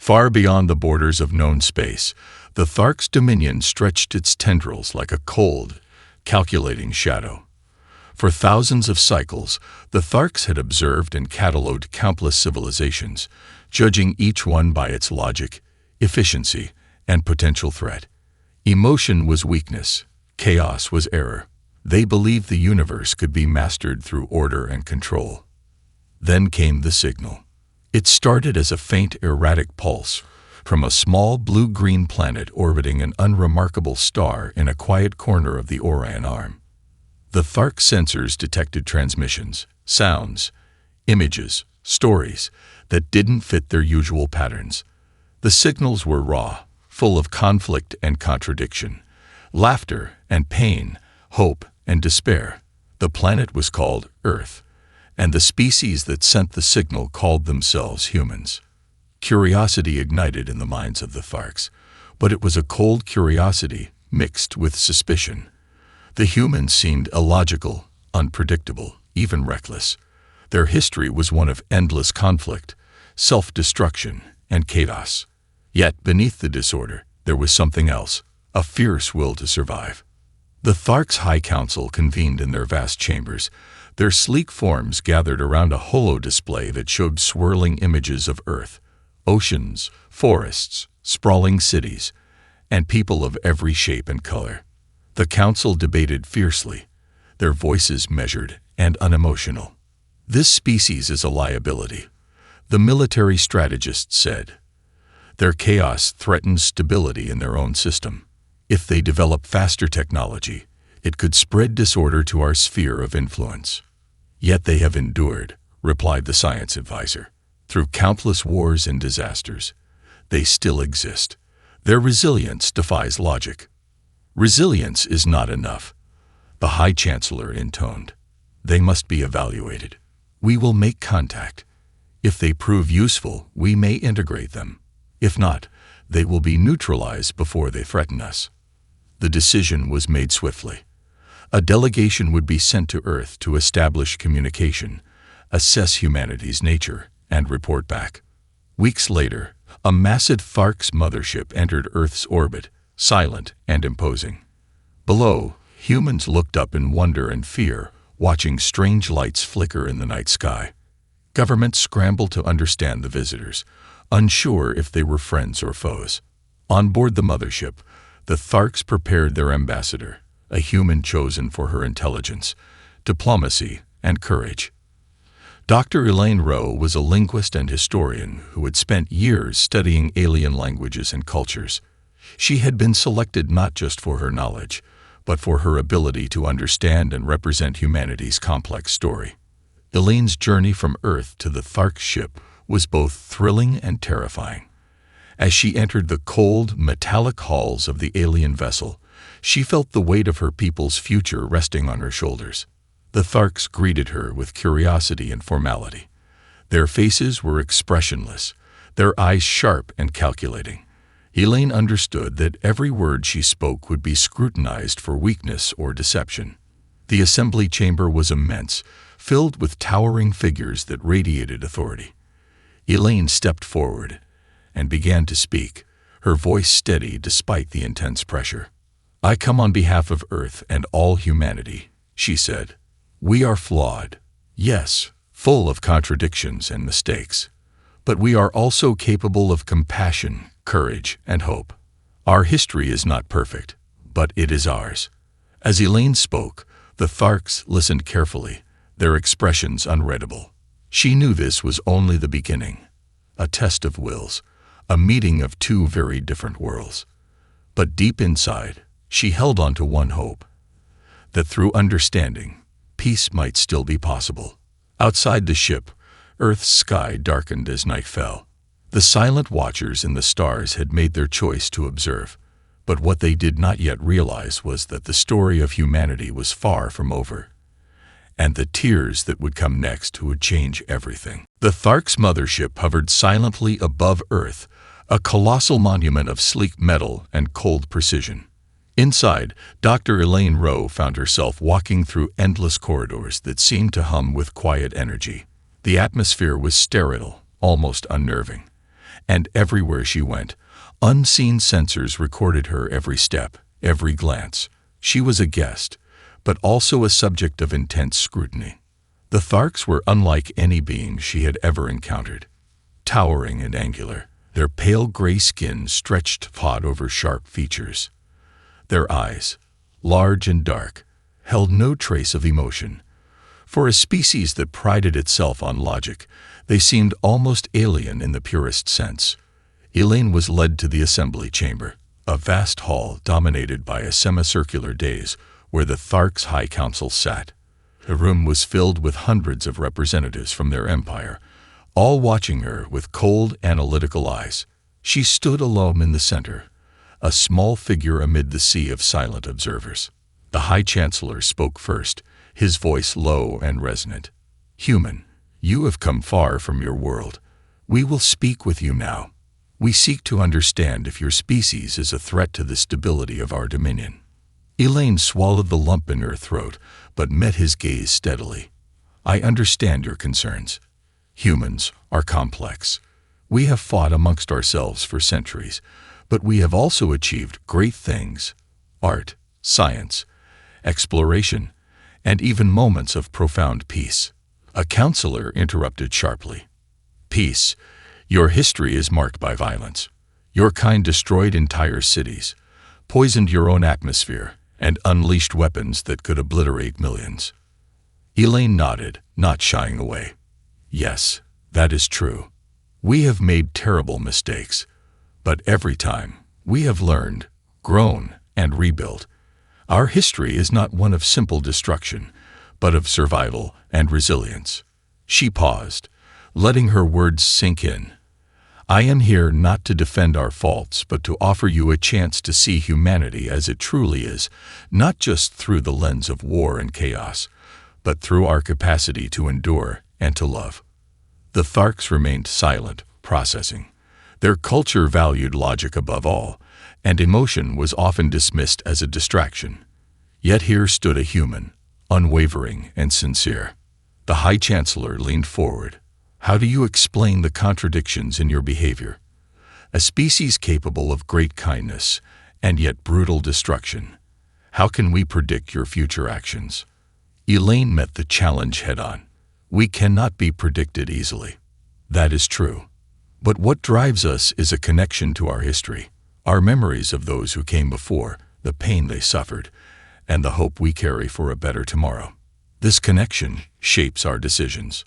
Far beyond the borders of known space, the Thark's dominion stretched its tendrils like a cold, calculating shadow. For thousands of cycles, the Tharks had observed and catalogued countless civilizations, judging each one by its logic, efficiency, and potential threat. Emotion was weakness, chaos was error. They believed the universe could be mastered through order and control. Then came the signal. It started as a faint, erratic pulse from a small blue-green planet orbiting an unremarkable star in a quiet corner of the Orion Arm. The Thark sensors detected transmissions, sounds, images, stories that didn't fit their usual patterns. The signals were raw, full of conflict and contradiction, laughter and pain, hope and despair. The planet was called Earth, and the species that sent the signal called themselves humans. Curiosity ignited in the minds of the Tharks, but it was a cold curiosity mixed with suspicion. The humans seemed illogical, unpredictable, even reckless. Their history was one of endless conflict, self-destruction, and chaos. Yet beneath the disorder, there was something else, a fierce will to survive. The Tharks' High Council convened in their vast chambers, their sleek forms gathered around a holo display that showed swirling images of Earth, oceans, forests, sprawling cities, and people of every shape and color. The council debated fiercely, their voices measured and unemotional. "This species is a liability," the military strategist said. "Their chaos threatens stability in their own system. If they develop faster technology, it could spread disorder to our sphere of influence." "Yet they have endured," replied the science advisor. "Through countless wars and disasters, they still exist. Their resilience defies logic." "Resilience is not enough," the High Chancellor intoned. "They must be evaluated. We will make contact. If they prove useful, we may integrate them. If not, they will be neutralized before they threaten us." The decision was made swiftly. A delegation would be sent to Earth to establish communication, assess humanity's nature, and report back. Weeks later, a massive Tharks mothership entered Earth's orbit, silent and imposing. Below, humans looked up in wonder and fear, watching strange lights flicker in the night sky. Governments scrambled to understand the visitors, unsure if they were friends or foes. On board the mothership, the Tharks prepared their ambassador, a human chosen for her intelligence, diplomacy, and courage. Dr. Elaine Rowe was a linguist and historian who had spent years studying alien languages and cultures. She had been selected not just for her knowledge, but for her ability to understand and represent humanity's complex story. Elaine's journey from Earth to the Thark ship was both thrilling and terrifying. As she entered the cold, metallic halls of the alien vessel, she felt the weight of her people's future resting on her shoulders. The Tharks greeted her with curiosity and formality. Their faces were expressionless, their eyes sharp and calculating. Elaine understood that every word she spoke would be scrutinized for weakness or deception. The assembly chamber was immense, filled with towering figures that radiated authority. Elaine stepped forward and began to speak, her voice steady despite the intense pressure. "I come on behalf of Earth and all humanity," she said. "We are flawed, yes, full of contradictions and mistakes, but we are also capable of compassion, courage, and hope. Our history is not perfect, but it is ours." As Elaine spoke, the Tharks listened carefully, their expressions unreadable. She knew this was only the beginning, a test of wills, a meeting of two very different worlds. But deep inside, she held on to one hope, that through understanding, peace might still be possible. Outside the ship, Earth's sky darkened as night fell. The silent watchers in the stars had made their choice to observe, but what they did not yet realize was that the story of humanity was far from over, and the tears that would come next would change everything. The Tharks mothership hovered silently above Earth, a colossal monument of sleek metal and cold precision. Inside, Dr. Elaine Rowe found herself walking through endless corridors that seemed to hum with quiet energy. The atmosphere was sterile, almost unnerving, And everywhere she went, unseen sensors recorded her every step, every glance. She was a guest, but also a subject of intense scrutiny. The Tharks were unlike any being she had ever encountered. Towering and angular, their pale gray skin stretched taut over sharp features. Their eyes, large and dark, held no trace of emotion. For a species that prided itself on logic, they seemed almost alien in the purest sense. Elaine was led to the assembly chamber, a vast hall dominated by a semicircular dais where the Tharks' High Council sat. The room was filled with hundreds of representatives from their empire, all watching her with cold, analytical eyes. She stood alone in the center, a small figure amid the sea of silent observers. The High Chancellor spoke first, his voice low and resonant. "Human, you have come far from your world. We will speak with you now. We seek to understand if your species is a threat to the stability of our dominion." Elaine swallowed the lump in her throat, but met his gaze steadily. "I understand your concerns. Humans are complex. We have fought amongst ourselves for centuries, but we have also achieved great things: art, science, exploration, and even moments of profound peace." A counselor interrupted sharply. "Peace. Your history is marked by violence. Your kind destroyed entire cities, poisoned your own atmosphere, and unleashed weapons that could obliterate millions." Elaine nodded, not shying away. "Yes, that is true. We have made terrible mistakes, but every time we have learned, grown, and rebuilt. Our history is not one of simple destruction, but of survival and resilience." She paused, letting her words sink in. "I am here not to defend our faults, but to offer you a chance to see humanity as it truly is, not just through the lens of war and chaos, but through our capacity to endure and to love." The Tharks remained silent, processing. Their culture valued logic above all, and emotion was often dismissed as a distraction. Yet here stood a human, unwavering and sincere. The High Chancellor leaned forward. "How do you explain the contradictions in your behavior? A species capable of great kindness and yet brutal destruction. How can we predict your future actions?" Elaine met the challenge head-on. "We cannot be predicted easily." "That is true. But what drives us is a connection to our history, our memories of those who came before, the pain they suffered, and the hope we carry for a better tomorrow. This connection shapes our decisions."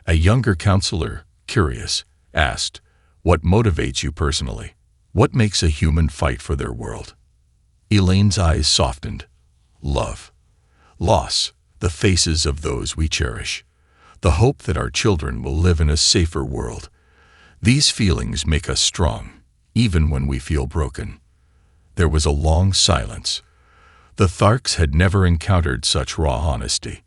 A younger counselor, curious, asked, "What motivates you personally? What makes a human fight for their world?" Elaine's eyes softened. "Love. Loss, the faces of those we cherish. The hope that our children will live in a safer world. These feelings make us strong, even when we feel broken." There was a long silence. The Tharks had never encountered such raw honesty.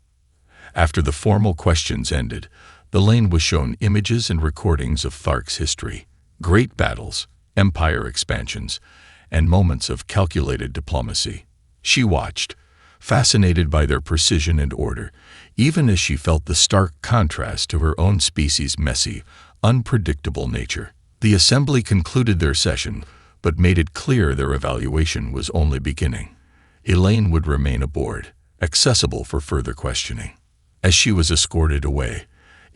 After the formal questions ended, Elaine was shown images and recordings of Tharks' history, great battles, empire expansions, and moments of calculated diplomacy. She watched, fascinated by their precision and order, even as she felt the stark contrast to her own species' messy, unpredictable nature. The assembly concluded their session, but made it clear their evaluation was only beginning. Elaine would remain aboard, accessible for further questioning. As she was escorted away,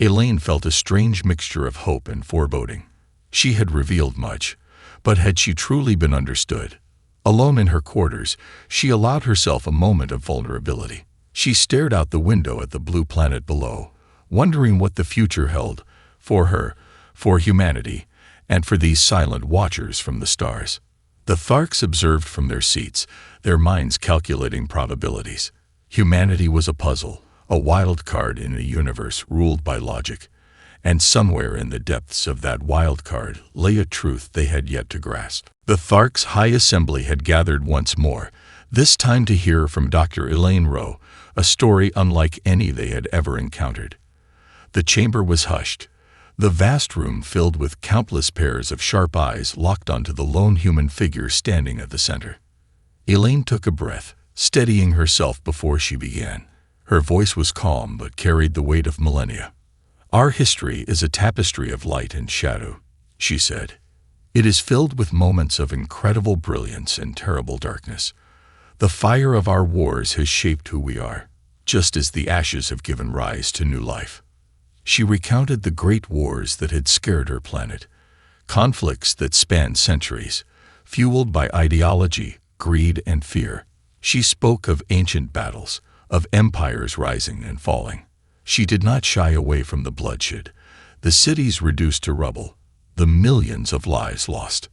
Elaine felt a strange mixture of hope and foreboding. She had revealed much, but had she truly been understood? Alone in her quarters, she allowed herself a moment of vulnerability. She stared out the window at the blue planet below, wondering what the future held for her, for humanity, and for these silent watchers from the stars. The Tharks observed from their seats, their minds calculating probabilities. Humanity was a puzzle, a wild card in a universe ruled by logic, and somewhere in the depths of that wild card lay a truth they had yet to grasp. The Tharks' High Assembly had gathered once more, this time to hear from Dr. Elaine Rowe, a story unlike any they had ever encountered. The chamber was hushed, the vast room filled with countless pairs of sharp eyes locked onto the lone human figure standing at the center. Elaine took a breath, steadying herself before she began. Her voice was calm but carried the weight of millennia. "Our history is a tapestry of light and shadow. she said. "It is filled with moments of incredible brilliance and terrible darkness. The fire of our wars has shaped who we are, just as the ashes have given rise to new life." She recounted the great wars that had scared her planet, conflicts that spanned centuries, fueled by ideology, greed, and fear. She spoke of ancient battles, of empires rising and falling. She did not shy away from the bloodshed, the cities reduced to rubble, the millions of lives lost.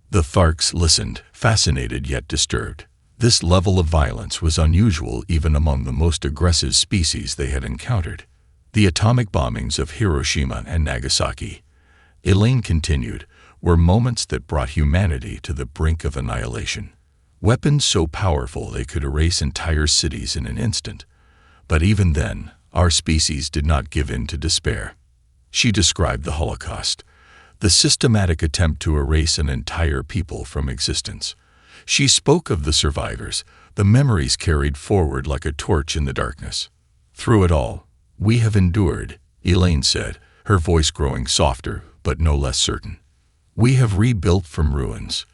The Tharks listened, fascinated yet disturbed. This level of violence was unusual even among the most aggressive species they had encountered. The atomic bombings of Hiroshima and Nagasaki, Elaine continued, were moments that brought humanity to the brink of annihilation. Weapons so powerful they could erase entire cities in an instant. But even then, our species did not give in to despair. She described the Holocaust, the systematic attempt to erase an entire people from existence. She spoke of the survivors, the memories carried forward like a torch in the darkness. "Through it all, we have endured," Elaine said, her voice growing softer but no less certain. "We have rebuilt from ruins,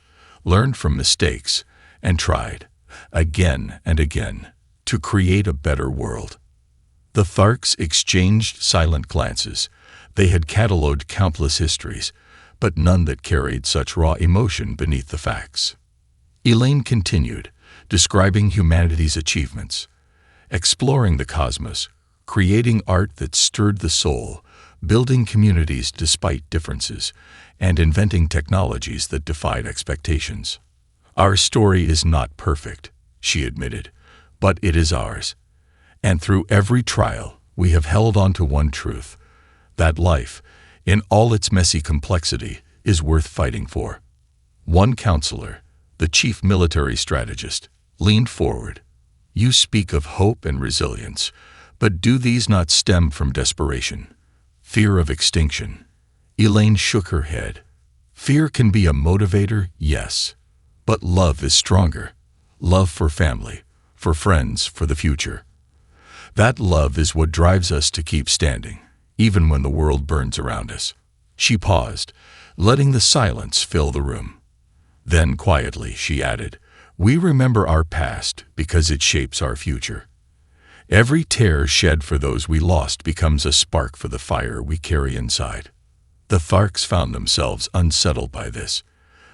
learned from mistakes, and tried, again and again, to create a better world." The Tharks exchanged silent glances. They had catalogued countless histories, but none that carried such raw emotion beneath the facts. Elaine continued, describing humanity's achievements, exploring the cosmos, creating art that stirred the soul, building communities despite differences, and inventing technologies that defied expectations. "Our story is not perfect," she admitted, "but it is ours. And through every trial, we have held on to one truth, that life, in all its messy complexity, is worth fighting for." One counselor, the chief military strategist, leaned forward. "You speak of hope and resilience, but do these not stem from desperation, fear of extinction?" Elaine shook her head. "Fear can be a motivator, yes, but love is stronger. Love for family, for friends, for the future. That love is what drives us to keep standing, even when the world burns around us." She paused, letting the silence fill the room. Then quietly she added, "We remember our past because it shapes our future. Every tear shed for those we lost becomes a spark for the fire we carry inside." The Tharks found themselves unsettled by this.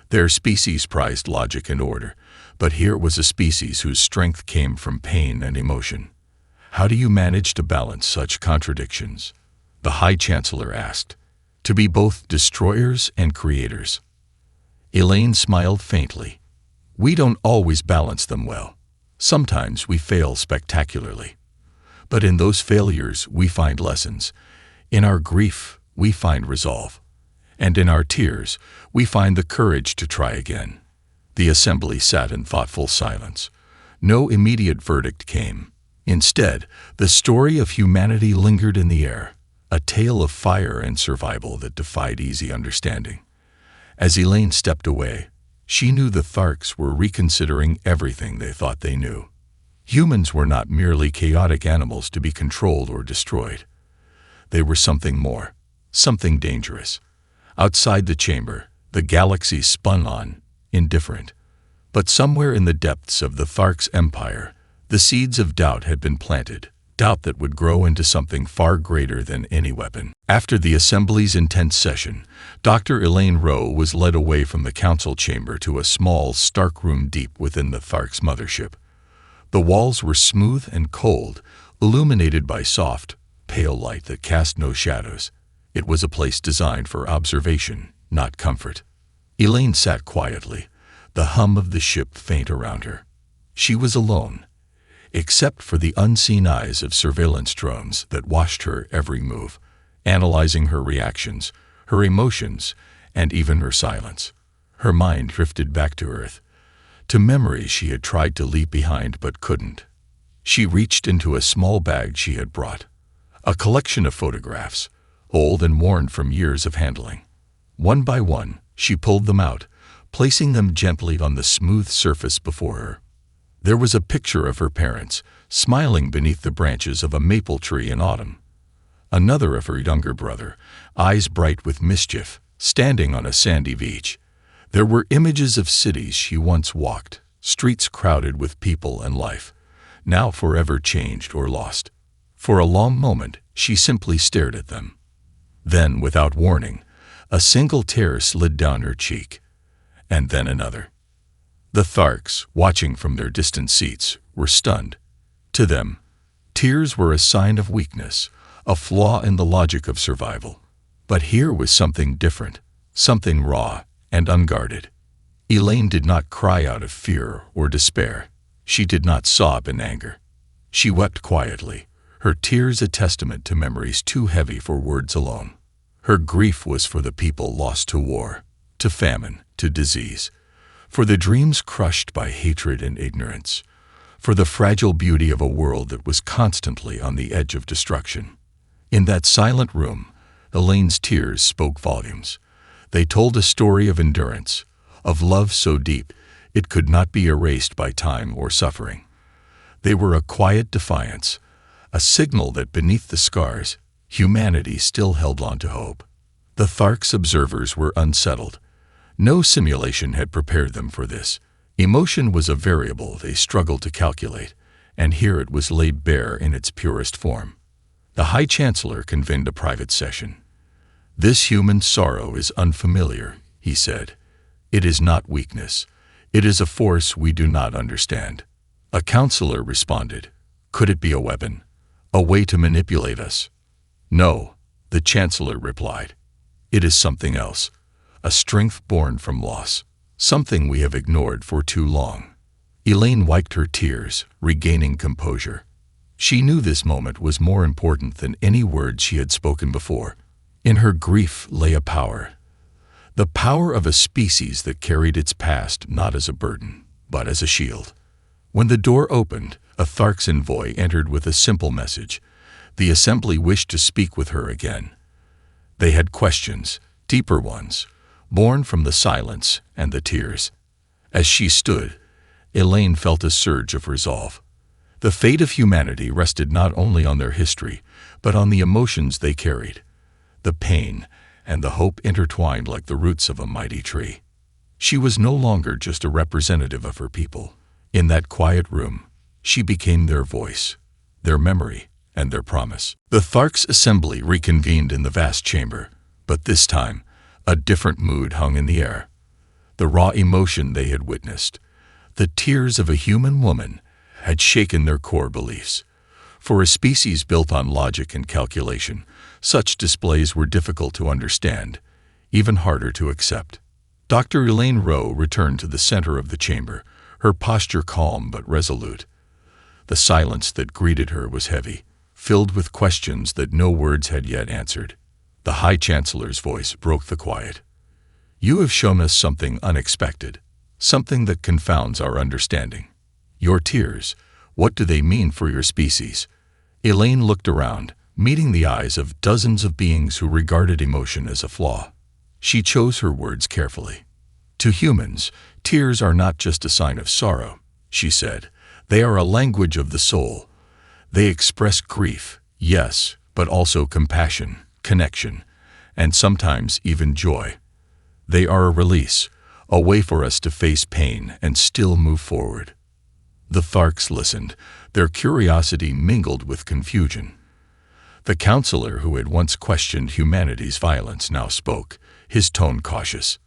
Their species prized logic and order, but here was a species whose strength came from pain and emotion. "How do you manage to balance such contradictions?" the High Chancellor asked. "To be both destroyers and creators." Elaine smiled faintly. "We don't always balance them well. Sometimes we fail spectacularly. But in those failures we find lessons. In our grief we find resolve. And in our tears we find the courage to try again." The assembly sat in thoughtful silence. No immediate verdict came. Instead, the story of humanity lingered in the air, a tale of fire and survival that defied easy understanding. As Elaine stepped away, she knew the Tharks were reconsidering everything they thought they knew. Humans were not merely chaotic animals to be controlled or destroyed. They were something more, something dangerous. Outside the chamber, the galaxy spun on, indifferent. But somewhere in the depths of the Tharks' empire, the seeds of doubt had been planted, doubt that would grow into something far greater than any weapon. After the Assembly's intense session, Dr. Elaine Rowe was led away from the council chamber to a small, stark room deep within the Tharks' mothership. The walls were smooth and cold, illuminated by soft, pale light that cast no shadows. It was a place designed for observation, not comfort. Elaine sat quietly, the hum of the ship faint around her. She was alone, except for the unseen eyes of surveillance drones that watched her every move, analyzing her reactions, her emotions, and even her silence. Her mind drifted back to Earth, to memories she had tried to leave behind but couldn't. She reached into a small bag she had brought, a collection of photographs, old and worn from years of handling. One by one, she pulled them out, placing them gently on the smooth surface before her. There was a picture of her parents, smiling beneath the branches of a maple tree in autumn. Another of her younger brother, eyes bright with mischief, standing on a sandy beach. There were images of cities she once walked, streets crowded with people and life, now forever changed or lost. For a long moment, she simply stared at them. Then, without warning, a single tear slid down her cheek, and then another. The Tharks, watching from their distant seats, were stunned. To them, tears were a sign of weakness, a flaw in the logic of survival. But here was something different, something raw and unguarded. Elaine did not cry out of fear or despair. She did not sob in anger. She wept quietly, her tears a testament to memories too heavy for words alone. Her grief was for the people lost to war, to famine, to disease, for the dreams crushed by hatred and ignorance, for the fragile beauty of a world that was constantly on the edge of destruction. In that silent room, Elaine's tears spoke volumes. They told a story of endurance, of love so deep it could not be erased by time or suffering. They were a quiet defiance, a signal that beneath the scars, humanity still held on to hope. The Tharks' observers were unsettled. No simulation had prepared them for this. Emotion was a variable they struggled to calculate, and here it was laid bare in its purest form. The High Chancellor convened a private session. "This human sorrow is unfamiliar," he said. "It is not weakness. It is a force we do not understand." A counselor responded. "Could it be a weapon? A way to manipulate us?" "No," the Chancellor replied. "It is something else. A strength born from loss. Something we have ignored for too long." Elaine wiped her tears, regaining composure. She knew this moment was more important than any words she had spoken before. In her grief lay a power. The power of a species that carried its past not as a burden, but as a shield. When the door opened, a Tharks envoy entered with a simple message. The assembly wished to speak with her again. They had questions, deeper ones, born from the silence and the tears. As she stood, Elaine felt a surge of resolve. The fate of humanity rested not only on their history, but on the emotions they carried. The pain and the hope intertwined like the roots of a mighty tree. She was no longer just a representative of her people. In that quiet room, she became their voice, their memory, and their promise. The Tharks' assembly reconvened in the vast chamber, but this time, a different mood hung in the air. The raw emotion they had witnessed, the tears of a human woman, had shaken their core beliefs. For a species built on logic and calculation, such displays were difficult to understand, even harder to accept. Dr. Elaine Rowe returned to the center of the chamber, her posture calm but resolute. The silence that greeted her was heavy, filled with questions that no words had yet answered. The High Chancellor's voice broke the quiet. "You have shown us something unexpected, something that confounds our understanding. Your tears, what do they mean for your species?" Elaine looked around, meeting the eyes of dozens of beings who regarded emotion as a flaw. She chose her words carefully. "To humans, tears are not just a sign of sorrow," she said. "They are a language of the soul. They express grief, yes, but also compassion, connection, and sometimes even joy. They are a release, a way for us to face pain and still move forward." The Tharks listened, their curiosity mingled with confusion. The counselor who had once questioned humanity's violence now spoke, his tone cautious.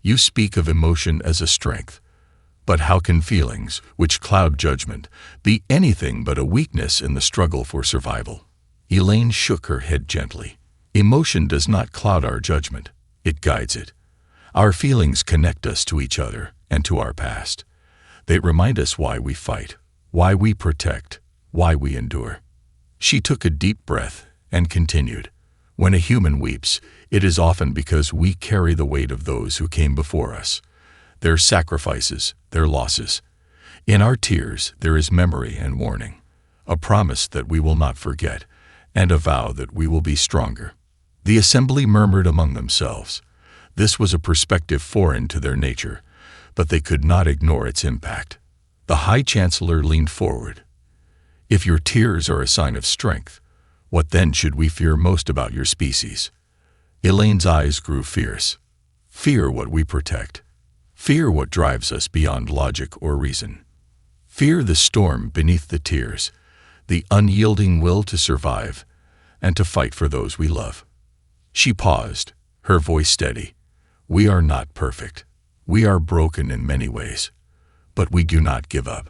"You speak of emotion as a strength, but how can feelings, which cloud judgment, be anything but a weakness in the struggle for survival?" Elaine shook her head gently. "Emotion does not cloud our judgment, it guides it. Our feelings connect us to each other and to our past. They remind us why we fight, why we protect, why we endure." She took a deep breath and continued. "When a human weeps, it is often because we carry the weight of those who came before us, their sacrifices, their losses. In our tears, there is memory and warning, a promise that we will not forget, and a vow that we will be stronger." The assembly murmured among themselves. This was a perspective foreign to their nature, but they could not ignore its impact. The High Chancellor leaned forward. "If your tears are a sign of strength, what then should we fear most about your species?" Elaine's eyes grew fierce. Fear what we protect. Fear what drives us beyond logic or reason. Fear the storm beneath the tears, the unyielding will to survive and to fight for those we love. She paused, her voice steady. We are not perfect. We are broken in many ways, but we do not give up.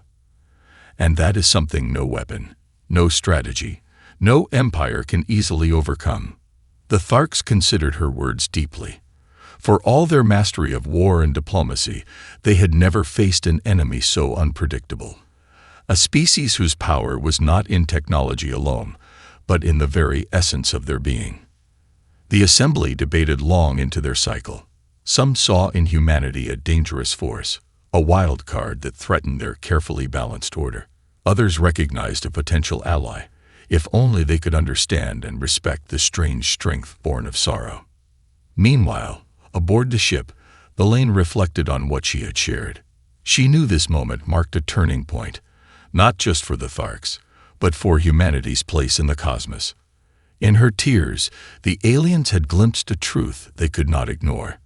And that is something no weapon, no strategy, no empire can easily overcome. The Tharks considered her words deeply. For all their mastery of war and diplomacy, they had never faced an enemy so unpredictable. A species whose power was not in technology alone, but in the very essence of their being. The assembly debated long into their cycle. Some saw in humanity a dangerous force, a wild card that threatened their carefully balanced order. Others recognized a potential ally, if only they could understand and respect the strange strength born of sorrow. Meanwhile, aboard the ship, Elaine reflected on what she had shared. She knew this moment marked a turning point, not just for the Tharks, but for humanity's place in the cosmos. In her tears, the aliens had glimpsed a truth they could not ignore.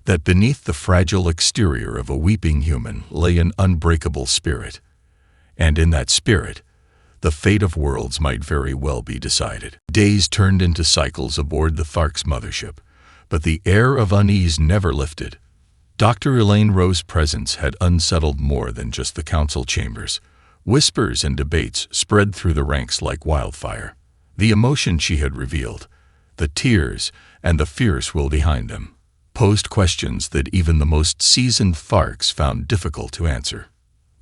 That beneath the fragile exterior of a weeping human lay an unbreakable spirit. And in that spirit, the fate of worlds might very well be decided. Days turned into cycles aboard the Tharks' mothership, but the air of unease never lifted. Dr. Elaine Rowe's presence had unsettled more than just the council chambers. Whispers and debates spread through the ranks like wildfire. The emotion she had revealed, the tears and the fierce will behind them, posed questions that even the most seasoned Tharks found difficult to answer.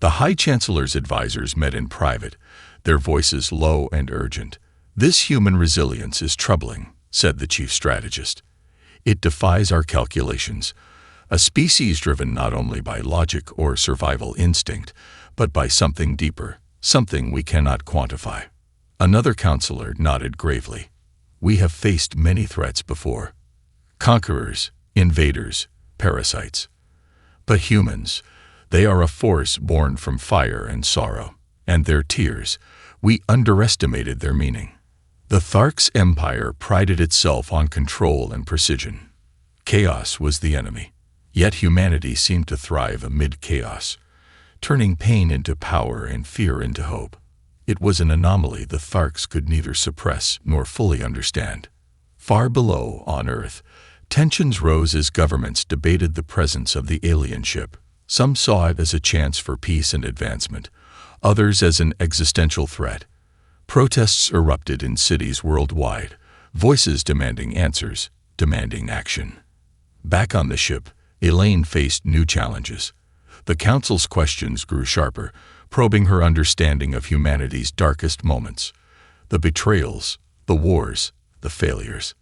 The High Chancellor's advisors met in private, their voices low and urgent. This human resilience is troubling, said the chief strategist. It defies our calculations. A species driven not only by logic or survival instinct, but by something deeper, something we cannot quantify. Another counselor nodded gravely. We have faced many threats before. Conquerors, invaders, parasites. But humans, they are a force born from fire and sorrow, and their tears, we underestimated their meaning. The Tharks' empire prided itself on control and precision. Chaos was the enemy, yet humanity seemed to thrive amid chaos, turning pain into power and fear into hope. It was an anomaly the Tharks could neither suppress nor fully understand. Far below, on Earth, tensions rose as governments debated the presence of the alien ship. Some saw it as a chance for peace and advancement, others as an existential threat. Protests erupted in cities worldwide, voices demanding answers, demanding action. Back on the ship, Elaine faced new challenges. The Council's questions grew sharper, probing her understanding of humanity's darkest moments. The betrayals, the wars, the failures.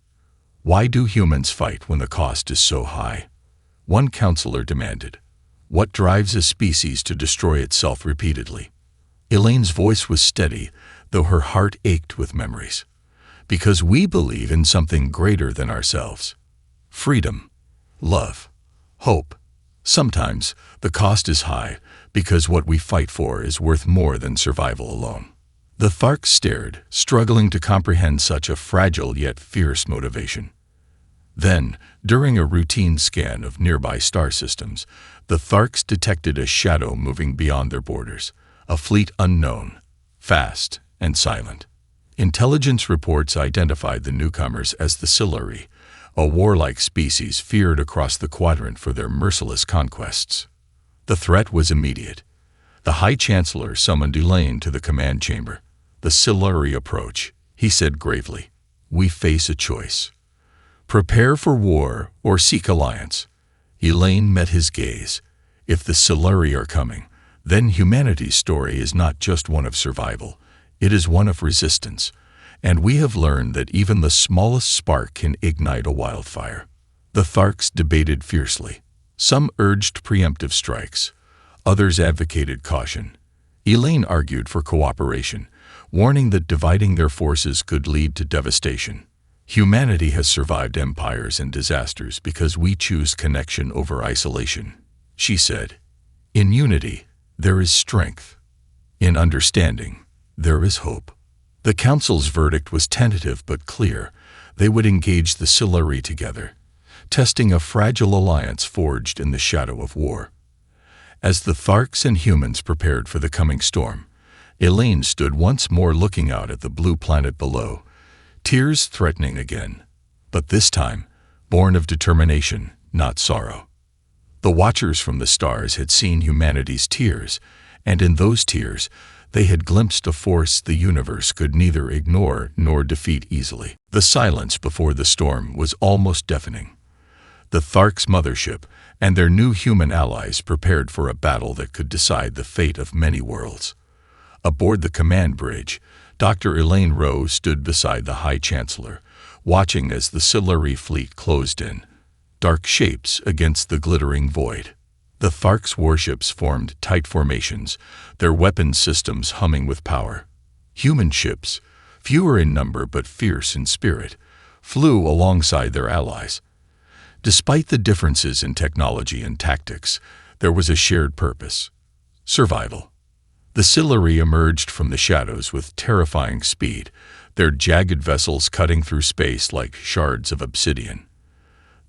Why do humans fight when the cost is so high? One counselor demanded. What drives a species to destroy itself repeatedly? Elaine's voice was steady, though her heart ached with memories. Because we believe in something greater than ourselves. Freedom, love, hope. Sometimes the cost is high because what we fight for is worth more than survival alone. The Tharks stared, struggling to comprehend such a fragile yet fierce motivation. Then, during a routine scan of nearby star systems, the Tharks detected a shadow moving beyond their borders, a fleet unknown, fast and silent. Intelligence reports identified the newcomers as the Siluri, a warlike species feared across the quadrant for their merciless conquests. The threat was immediate. The High Chancellor summoned Elaine to the command chamber. The Siluri approach, he said gravely. We face a choice. Prepare for war or seek alliance. Elaine met his gaze. If the Siluri are coming, then humanity's story is not just one of survival, it is one of resistance. And we have learned that even the smallest spark can ignite a wildfire. The Tharks debated fiercely. Some urged preemptive strikes. Others advocated caution. Elaine argued for cooperation, warning that dividing their forces could lead to devastation. Humanity has survived empires and disasters because we choose connection over isolation, she said. In unity, there is strength. In understanding, there is hope. The Council's verdict was tentative but clear. They would engage the Siluri together, testing a fragile alliance forged in the shadow of war. As the Tharks and humans prepared for the coming storm, Elaine stood once more looking out at the blue planet below, tears threatening again, but this time born of determination, not sorrow. The Watchers from the stars had seen humanity's tears, and in those tears they had glimpsed a force the universe could neither ignore nor defeat easily. The silence before the storm was almost deafening. The Tharks' mothership and their new human allies prepared for a battle that could decide the fate of many worlds. Aboard the command bridge, Dr. Elaine Rowe stood beside the High Chancellor, watching as the Siluri fleet closed in, dark shapes against the glittering void. The Tharks' warships formed tight formations, their weapon systems humming with power. Human ships, fewer in number but fierce in spirit, flew alongside their allies. Despite the differences in technology and tactics, there was a shared purpose: survival. The Siluri emerged from the shadows with terrifying speed, their jagged vessels cutting through space like shards of obsidian.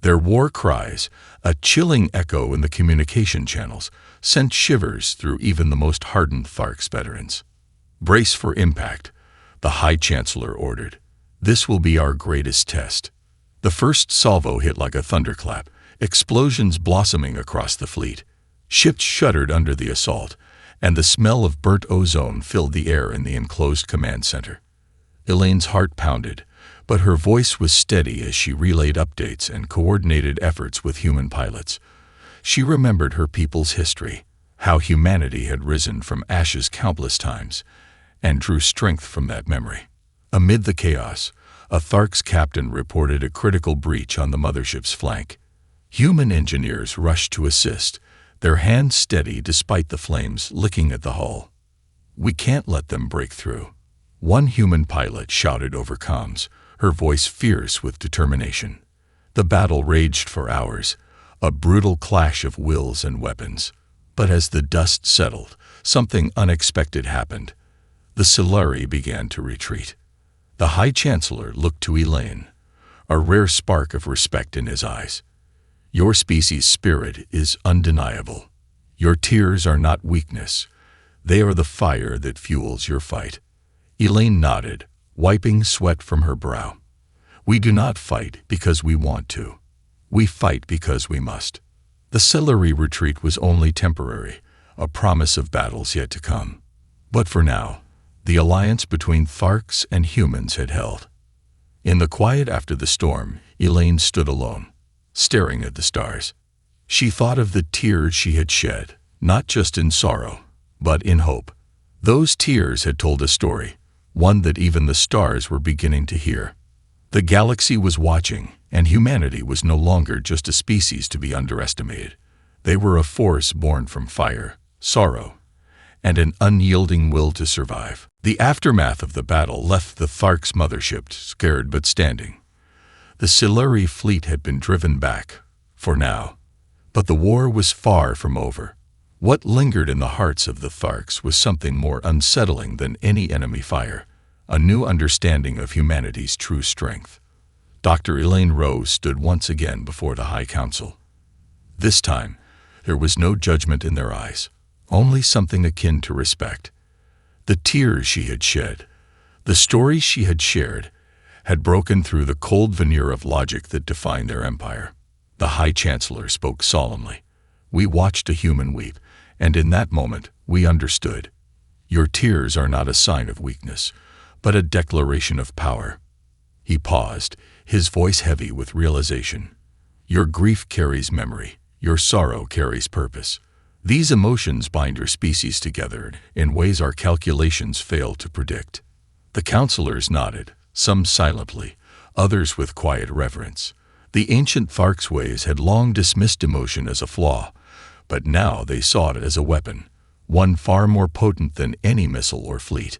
Their war cries, a chilling echo in the communication channels, sent shivers through even the most hardened Tharks veterans. "Brace for impact," the High Chancellor ordered. "This will be our greatest test." The first salvo hit like a thunderclap, explosions blossoming across the fleet. Ships shuddered under the assault, and the smell of burnt ozone filled the air in the enclosed command center. Elaine's heart pounded, but her voice was steady as she relayed updates and coordinated efforts with human pilots. She remembered her people's history, how humanity had risen from ashes countless times, and drew strength from that memory. Amid the chaos, a Tharks captain reported a critical breach on the mothership's flank. Human engineers rushed to assist, their hands steady despite the flames licking at the hull. "We can't let them break through," one human pilot shouted over comms, her voice fierce with determination. The battle raged for hours, a brutal clash of wills and weapons. But as the dust settled, something unexpected happened. The Siluri began to retreat. The High Chancellor looked to Elaine, a rare spark of respect in his eyes. "Your species' spirit is undeniable. Your tears are not weakness. They are the fire that fuels your fight." Elaine nodded, wiping sweat from her brow. "We do not fight because we want to. We fight because we must." The Siluri retreat was only temporary, a promise of battles yet to come. But for now, the alliance between Tharks and humans had held. In the quiet after the storm, Elaine stood alone, staring at the stars. She thought of the tears she had shed, not just in sorrow, but in hope. Those tears had told a story, one that even the stars were beginning to hear. The galaxy was watching, and humanity was no longer just a species to be underestimated. They were a force born from fire, sorrow, and an unyielding will to survive. The aftermath of the battle left the Tharks mothership scared but standing. The Siluri fleet had been driven back, for now. But the war was far from over. What lingered in the hearts of the Tharks was something more unsettling than any enemy fire, a new understanding of humanity's true strength. Dr. Elaine Rowe stood once again before the High Council. This time, there was no judgment in their eyes, only something akin to respect. The tears she had shed, the stories she had shared, had broken through the cold veneer of logic that defined their empire. The High Chancellor spoke solemnly. "We watched a human weep, and in that moment we understood. Your tears are not a sign of weakness, but a declaration of power." He paused, his voice heavy with realization. "Your grief carries memory, your sorrow carries purpose. These emotions bind your species together in ways our calculations fail to predict." The counselors nodded, some silently, others with quiet reverence. The ancient Tharks ways had long dismissed emotion as a flaw, but now they saw it as a weapon, one far more potent than any missile or fleet.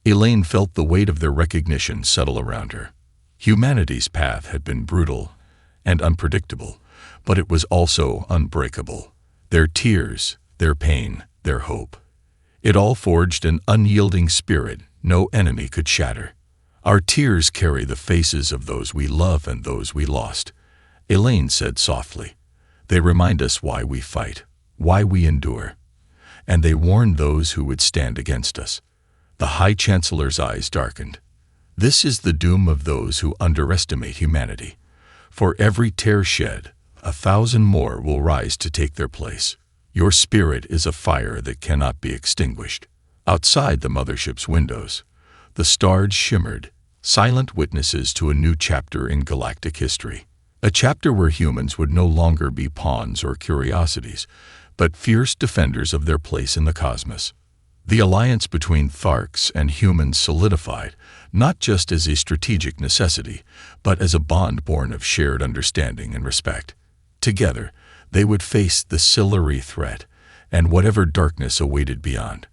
Elaine felt the weight of their recognition settle around her. Humanity's path had been brutal and unpredictable, but it was also unbreakable. Their tears, their pain, their hope. It all forged an unyielding spirit no enemy could shatter. Our tears carry the faces of those we love and those we lost, Elaine said softly. They remind us why we fight, why we endure. And they warn those who would stand against us. The High Chancellor's eyes darkened. This is the doom of those who underestimate humanity. For every tear shed, 1,000 more will rise to take their place. Your spirit is a fire that cannot be extinguished. Outside the mothership's windows, the stars shimmered, silent witnesses to a new chapter in galactic history. A chapter where humans would no longer be pawns or curiosities, but fierce defenders of their place in the cosmos. The alliance between Tharks and humans solidified, not just as a strategic necessity, but as a bond born of shared understanding and respect. Together, they would face the Siluri threat and whatever darkness awaited beyond.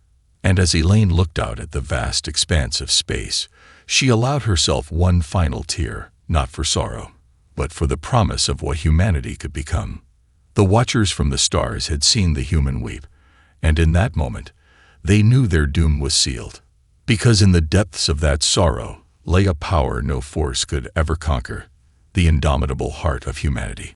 And as Elaine looked out at the vast expanse of space, she allowed herself one final tear, not for sorrow, but for the promise of what humanity could become. The Watchers from the stars had seen the human weep, and in that moment, they knew their doom was sealed. Because in the depths of that sorrow lay a power no force could ever conquer, the indomitable heart of humanity.